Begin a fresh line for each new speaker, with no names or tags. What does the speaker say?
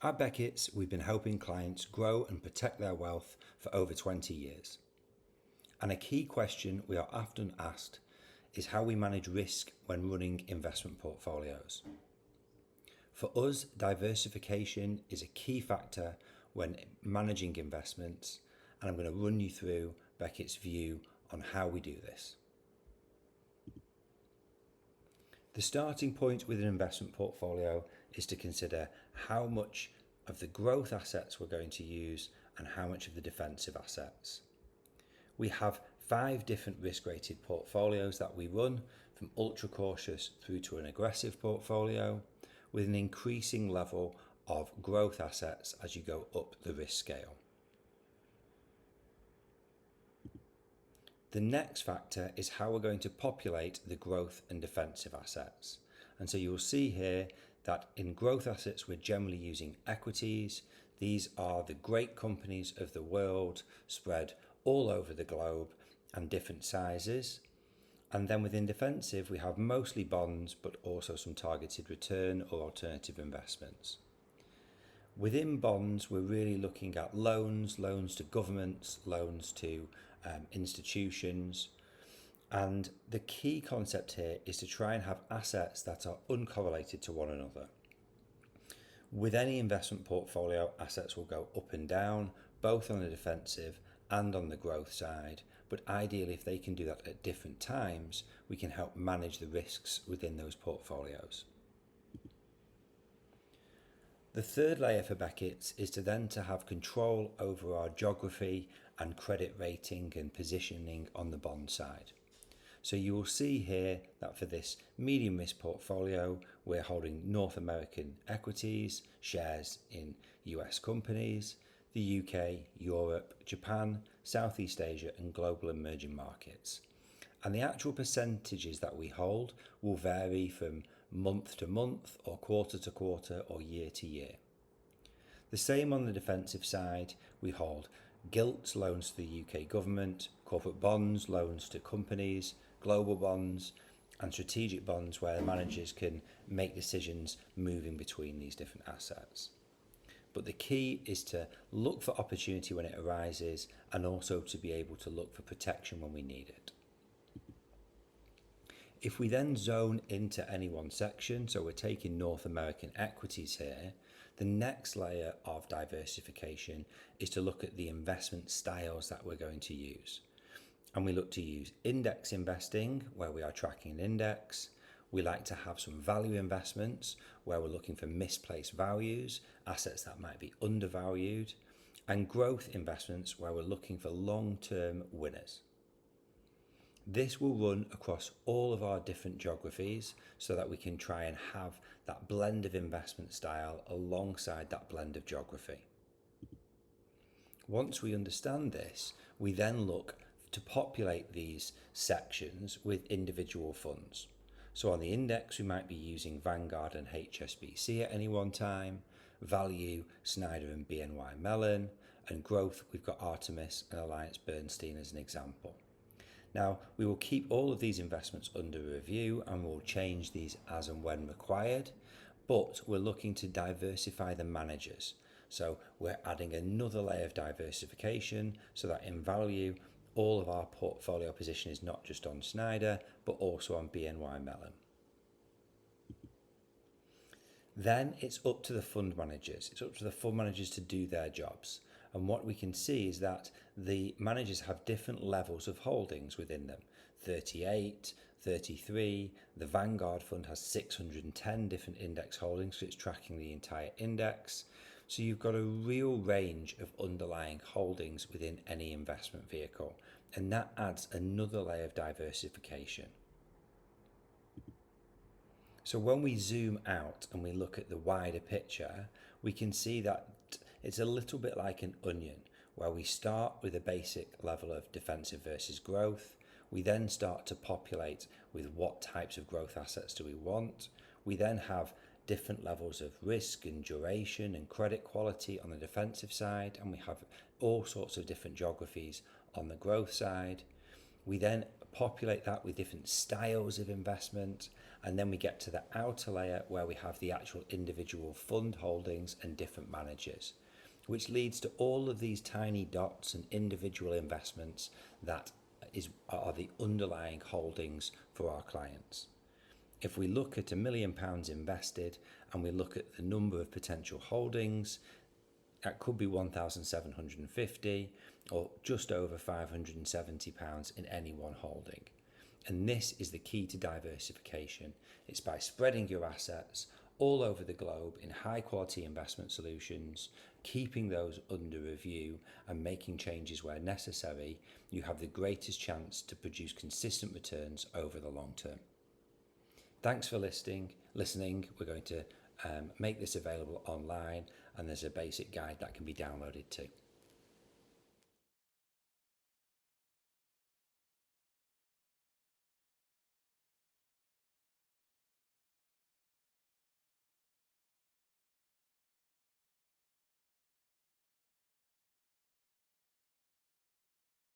At Becketts, we've been helping clients grow and protect their wealth for over 20 years. And a key question we are often asked is how we manage risk when running investment portfolios. For us, diversification is a key factor when managing investments, and I'm going to run you through Becketts' view on how we do this. The starting point with an investment portfolio is to consider how much of the growth assets we're going to use and how much of the defensive assets. We have 5 different risk-rated portfolios that we run, from ultra cautious through to an aggressive portfolio, with an increasing level of growth assets as you go up the risk scale. The next factor is how we're going to populate the growth and defensive assets. And so you'll see here that in growth assets, we're generally using equities. These are the great companies of the world spread all over the globe and different sizes. And then within defensive, we have mostly bonds, but also some targeted return or alternative investments. Within bonds, we're really looking at loans to governments, loans to institutions. And the key concept here is to try and have assets that are uncorrelated to one another. With any investment portfolio, assets will go up and down, both on the defensive and on the growth side. But ideally, if they can do that at different times, we can help manage the risks within those portfolios. The third layer for Becketts is to have control over our geography and credit rating and positioning on the bond side. So you will see here that for this medium risk portfolio, we're holding North American equities, shares in US companies, the UK, Europe, Japan, Southeast Asia and global emerging markets. And the actual percentages that we hold will vary from month to month or quarter to quarter or year to year. The same on the defensive side, we hold gilts, loans to the UK government, corporate bonds, loans to companies, global bonds and strategic bonds where the managers can make decisions moving between these different assets. But the key is to look for opportunity when it arises and also to be able to look for protection when we need it. If we then zone into any one section, so we're taking North American equities here, the next layer of diversification is to look at the investment styles that we're going to use. And we look to use index investing, where we are tracking an index. We like to have some value investments, where we're looking for misplaced values, assets that might be undervalued, and growth investments, where we're looking for long-term winners. This will run across all of our different geographies so that we can try and have that blend of investment style alongside that blend of geography. Once we understand this, we then look to populate these sections with individual funds. So on the index, we might be using Vanguard and HSBC at any one time, value, Snyder and BNY Mellon, and growth, we've got Artemis and Alliance Bernstein as an example. Now, we will keep all of these investments under review and we'll change these as and when required, but we're looking to diversify the managers. So we're adding another layer of diversification so that in value, all of our portfolio position is not just on Snyder, but also on BNY Mellon. Then it's up to the fund managers. It's up to the fund managers to do their jobs. And what we can see is that the managers have different levels of holdings within them. 38, 33, the Vanguard fund has 610 different index holdings, so it's tracking the entire index. So you've got a real range of underlying holdings within any investment vehicle, and that adds another layer of diversification. So when we zoom out and we look at the wider picture, we can see that it's a little bit like an onion, where we start with a basic level of defensive versus growth. We then start to populate with what types of growth assets do we want. We then have different levels of risk and duration and credit quality on the defensive side, and we have all sorts of different geographies on the growth side. We then populate that with different styles of investment, and then we get to the outer layer where we have the actual individual fund holdings and different managers, which leads to all of these tiny dots and individual investments that are the underlying holdings for our clients. If we look at £1 million invested and we look at the number of potential holdings, that could be 1,750 or just over £570 in any one holding. And this is the key to diversification. It's by spreading your assets all over the globe in high quality investment solutions, keeping those under review and making changes where necessary, you have the greatest chance to produce consistent returns over the long term. Thanks for listening. We're going to make this available online, and there's a basic guide that can be downloaded too.